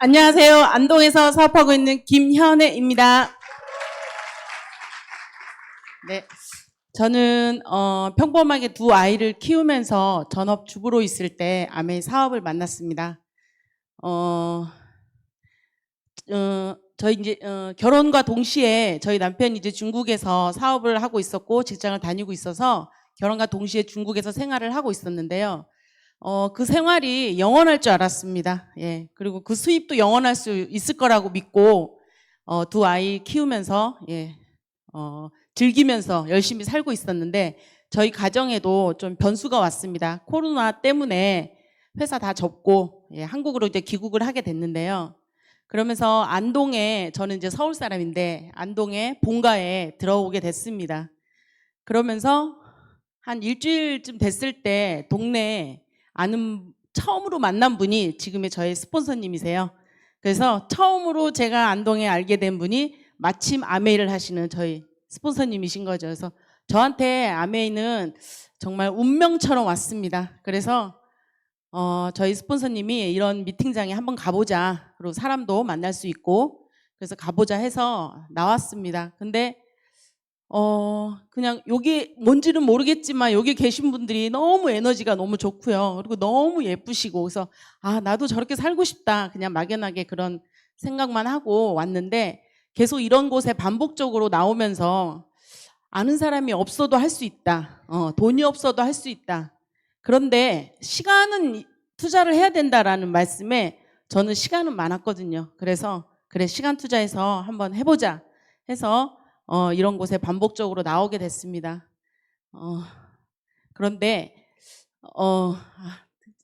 안녕하세요. 안동에서 사업하고 있는 김현애입니다. 네. 저는 평범하게 두 아이를 키우면서 전업주부로 있을 때 아메이 사업을 만났습니다. 저희 이제 결혼과 동시에 저희 남편이 이제 중국에서 사업을 하고 있었고 직장을 다니고 있어서 결혼과 동시에 중국에서 생활을 하고 있었는데요. 그 생활이 영원할 줄 알았습니다. 예. 그리고 그 수입도 영원할 수 있을 거라고 믿고 두 아이 키우면서 즐기면서 열심히 살고 있었는데 저희 가정에도 좀 변수가 왔습니다. 코로나 때문에 회사 다 접고 한국으로 이제 귀국을 하게 됐는데요. 그러면서 안동에, 저는 이제 서울 사람인데 안동에 본가에 들어오게 됐습니다. 그러면서 한 일주일쯤 됐을 때 동네에 처음으로 만난 분이 지금의 저의 스폰서님이세요. 그래서 처음으로 제가 안동에 알게 된 분이 마침 아메이를 하시는 저희 스폰서님이신 거죠. 그래서 저한테 아메이는 정말 운명처럼 왔습니다. 그래서 저희 스폰서님이 이런 미팅장에 한번 가보자. 그리고 사람도 만날 수 있고 그래서 가보자 해서 나왔습니다. 근데 그냥 여기 뭔지는 모르겠지만 여기 계신 분들이 너무 에너지가 너무 좋고요. 그리고 너무 예쁘시고 그래서 나도 저렇게 살고 싶다. 그냥 막연하게 그런 생각만 하고 왔는데 계속 이런 곳에 반복적으로 나오면서 아는 사람이 없어도 할 수 있다. 돈이 없어도 할 수 있다. 그런데 시간은 투자를 해야 된다라는 말씀에 저는 시간은 많았거든요. 그래서 그래 시간 투자해서 한번 해보자 해서 이런 곳에 반복적으로 나오게 됐습니다. 그런데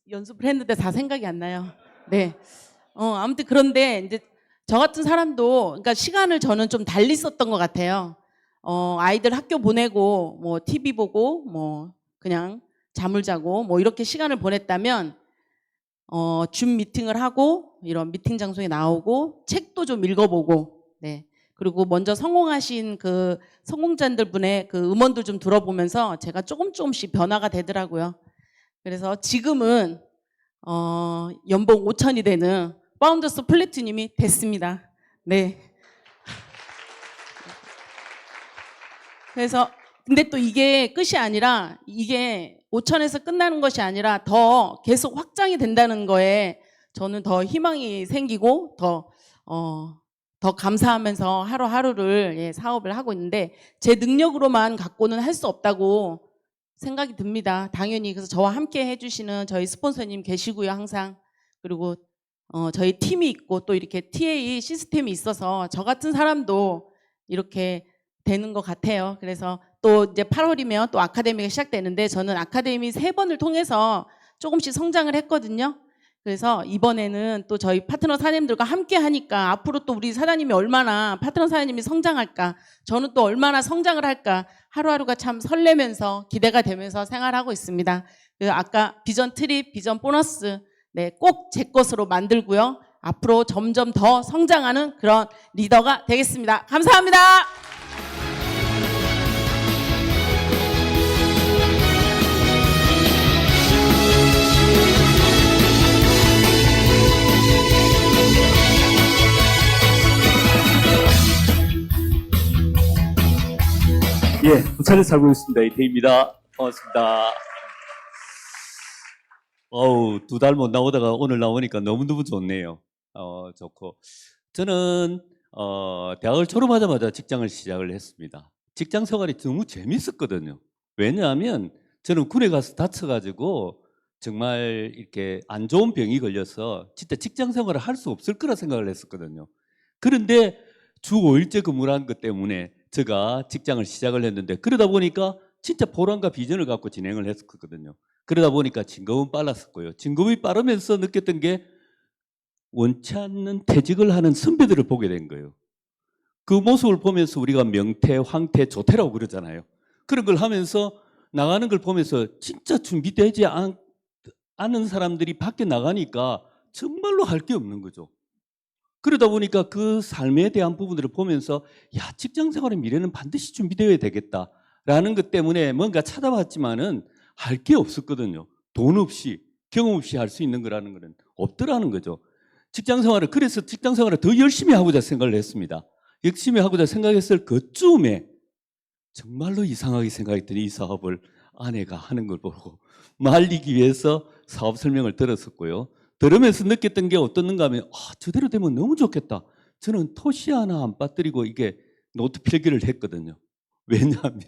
연습을 했는데 다 생각이 안 나요. 네. 아무튼 그런데 이제 저 같은 사람도 그러니까 시간을 저는 좀 달리 썼던 것 같아요. 아이들 학교 보내고 뭐 TV 보고 뭐 그냥 잠을 자고 뭐 이렇게 시간을 보냈다면 줌 미팅을 하고 이런 미팅 장소에 나오고 책도 좀 읽어보고 네. 그리고 먼저 성공하신 그 성공자들 분의 그 음원들 좀 들어보면서 제가 조금씩 변화가 되더라고요. 그래서 지금은 연봉 5천이 되는 파운더스 플래티님이 됐습니다. 네. 그래서 근데 또 이게 끝이 아니라 이게 5천에서 끝나는 것이 아니라 더 계속 확장이 된다는 거에 저는 더 희망이 생기고 더 감사하면서 하루하루를 사업을 하고 있는데 제 능력으로만 갖고는 할 수 없다고 생각이 듭니다. 당연히 그래서 저와 함께 해주시는 저희 스폰서님 계시고요 항상. 그리고 저희 팀이 있고 또 이렇게 TA 시스템이 있어서 저 같은 사람도 이렇게 되는 것 같아요. 그래서 또 이제 8월이면 또 아카데미가 시작되는데 저는 아카데미 3번을 통해서 조금씩 성장을 했거든요. 그래서 이번에는 또 저희 파트너 사장님들과 함께 하니까 앞으로 또 우리 사장님이 얼마나 파트너 사장님이 성장할까, 저는 또 얼마나 성장을 할까 하루하루가 참 설레면서 기대가 되면서 생활하고 있습니다. 아까 비전 트립, 비전 보너스 꼭 제 것으로 만들고요. 앞으로 점점 더 성장하는 그런 리더가 되겠습니다. 감사합니다. 예, 부산에 살고 있습니다. 이태희입니다. 반갑습니다. 어우, 2달 못 나오다가 오늘 나오니까 너무너무 좋네요. 좋고. 저는, 대학을 졸업하자마자 직장을 시작을 했습니다. 직장 생활이 너무 재밌었거든요. 왜냐하면 저는 군에 가서 다쳐가지고 정말 이렇게 안 좋은 병이 걸려서 진짜 직장 생활을 할 수 없을 거라 생각을 했었거든요. 그런데 주 5일제 근무를 한 것 때문에 제가 직장을 시작을 했는데 그러다 보니까 진짜 보람과 비전을 갖고 진행을 했었거든요. 그러다 보니까 진급은 빨랐었고요. 진급이 빠르면서 느꼈던 게 원치 않는 퇴직을 하는 선배들을 보게 된 거예요. 그 모습을 보면서 우리가 명퇴, 황퇴, 조퇴라고 그러잖아요. 그런 걸 하면서 나가는 걸 보면서 진짜 준비되지 않은 사람들이 밖에 나가니까 정말로 할 게 없는 거죠. 그러다 보니까 그 삶에 대한 부분들을 보면서 야, 직장 생활의 미래는 반드시 준비되어야 되겠다라는 것 때문에 뭔가 찾아봤지만은 할 게 없었거든요. 돈 없이 경험 없이 할 수 있는 거라는 거는 없더라는 거죠. 그래서 직장 생활을 더 열심히 하고자 생각을 했습니다. 열심히 하고자 생각했을 그쯤에 정말로 이상하게 생각했더니 이 사업을 아내가 하는 걸 보고 말리기 위해서 사업 설명을 들었었고요. 들으면서 느꼈던 게 어떻는가 하면 저대로 되면 너무 좋겠다. 저는 토시 하나 안 빠뜨리고 이게 노트 필기를 했거든요. 왜냐하면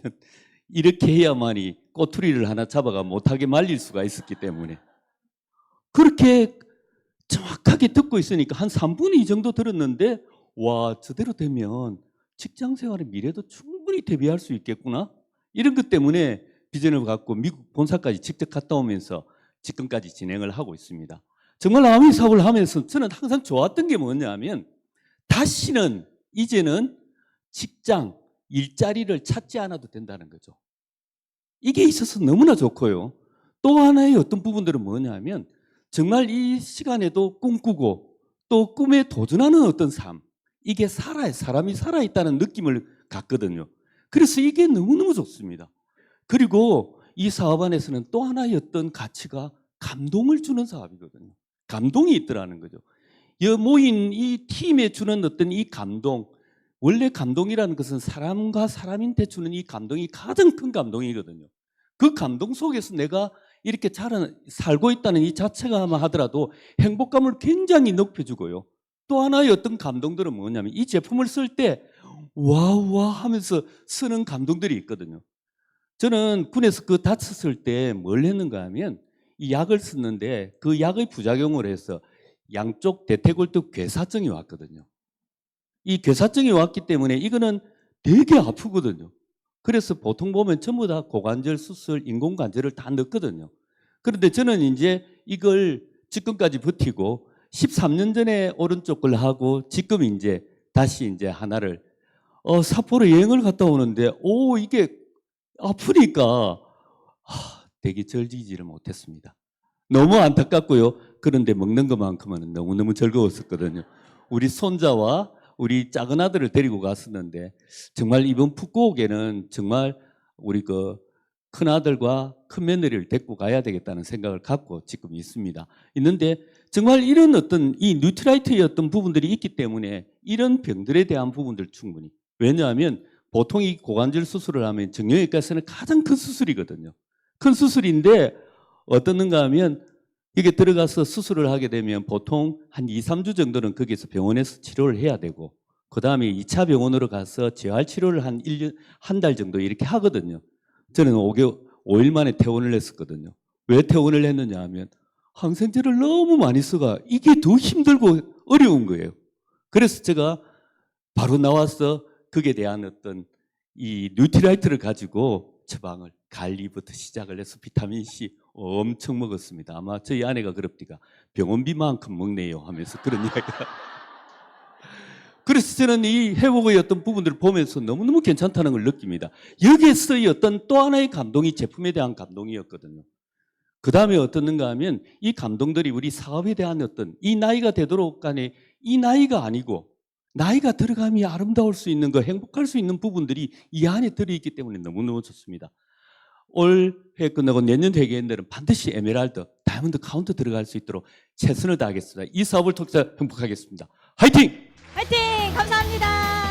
이렇게 해야만이 꼬투리를 하나 잡아가 못하게 말릴 수가 있었기 때문에. 그렇게 정확하게 듣고 있으니까 한 3분의 2 정도 들었는데 와, 저대로 되면 직장 생활의 미래도 충분히 대비할 수 있겠구나. 이런 것 때문에 비전을 갖고 미국 본사까지 직접 갔다 오면서 지금까지 진행을 하고 있습니다. 정말 아미 사업을 하면서 저는 항상 좋았던 게 뭐냐면 다시는 이제는 직장, 일자리를 찾지 않아도 된다는 거죠. 이게 있어서 너무나 좋고요. 또 하나의 어떤 부분들은 뭐냐면 정말 이 시간에도 꿈꾸고 또 꿈에 도전하는 어떤 삶, 이게 사람이 살아있다는 느낌을 갖거든요. 그래서 이게 너무너무 좋습니다. 그리고 이 사업 안에서는 또 하나의 어떤 가치가 감동을 주는 사업이거든요. 감동이 있더라는 거죠. 모인 이 팀에 주는 어떤 이 감동, 원래 감동이라는 것은 사람과 사람한테 주는 이 감동이 가장 큰 감동이거든요. 그 감동 속에서 내가 이렇게 살고 있다는 이 자체가 하더라도 행복감을 굉장히 높여주고요. 또 하나의 어떤 감동들은 뭐냐면 이 제품을 쓸 때 와우 하면서 쓰는 감동들이 있거든요. 저는 군에서 다쳤을 때 뭘 했는가 하면 이 약을 썼는데 그 약의 부작용으로 해서 양쪽 대퇴골두 괴사증이 왔거든요. 이 괴사증이 왔기 때문에 이거는 되게 아프거든요. 그래서 보통 보면 전부 다 고관절 수술, 인공관절을 다 넣거든요. 그런데 저는 이제 이걸 지금까지 버티고 13년 전에 오른쪽 걸 하고 지금 이제 다시 이제 하나를 삿포로 여행을 갔다 오는데 이게 아프니까 되게 즐기지를 못했습니다. 너무 안타깝고요. 그런데 먹는 것만큼은 너무너무 즐거웠었거든요. 우리 손자와 우리 작은 아들을 데리고 갔었는데 정말 이번 푸꾸옥에는 정말 우리 큰 아들과 큰 며느리를 데리고 가야 되겠다는 생각을 갖고 지금 있는데 정말 이런 어떤 이 뉴트라이트의 어떤 부분들이 있기 때문에 이런 병들에 대한 부분들 충분히, 왜냐하면 보통 이 고관절 수술을 하면 정형외과에서는 가장 큰 수술이거든요. 큰 수술인데 어떻는가 하면 이게 들어가서 수술을 하게 되면 보통 한 2, 3주 정도는 거기서 병원에서 치료를 해야 되고 그 다음에 2차 병원으로 가서 재활 치료를 한 달 정도 이렇게 하거든요. 저는 5일 만에 퇴원을 했었거든요. 왜 퇴원을 했느냐 하면 항생제를 너무 많이 써가 이게 더 힘들고 어려운 거예요. 그래서 제가 바로 나와서 거기에 대한 어떤 이 뉴트라이트를 가지고 처방을 관리부터 시작을 해서 비타민C 엄청 먹었습니다. 아마 저희 아내가 그럽디가 병원비만큼 먹네요 하면서 그런 이야기가. 그래서 저는 이 회복의 어떤 부분들을 보면서 너무너무 괜찮다는 걸 느낍니다. 여기에서의 어떤 또 하나의 감동이 제품에 대한 감동이었거든요. 그 다음에 어떻는가 하면 이 감동들이 우리 사업에 대한 어떤 이 나이가 되도록 간에 이 나이가 아니고 나이가 들어가면 아름다울 수 있는 거, 행복할 수 있는 부분들이 이 안에 들어있기 때문에 너무너무 좋습니다. 올 회 끝나고 내년 회계인들은 반드시 에메랄드, 다이아몬드 카운트 들어갈 수 있도록 최선을 다하겠습니다. 이 사업을 통해서 행복하겠습니다. 화이팅! 화이팅! 감사합니다.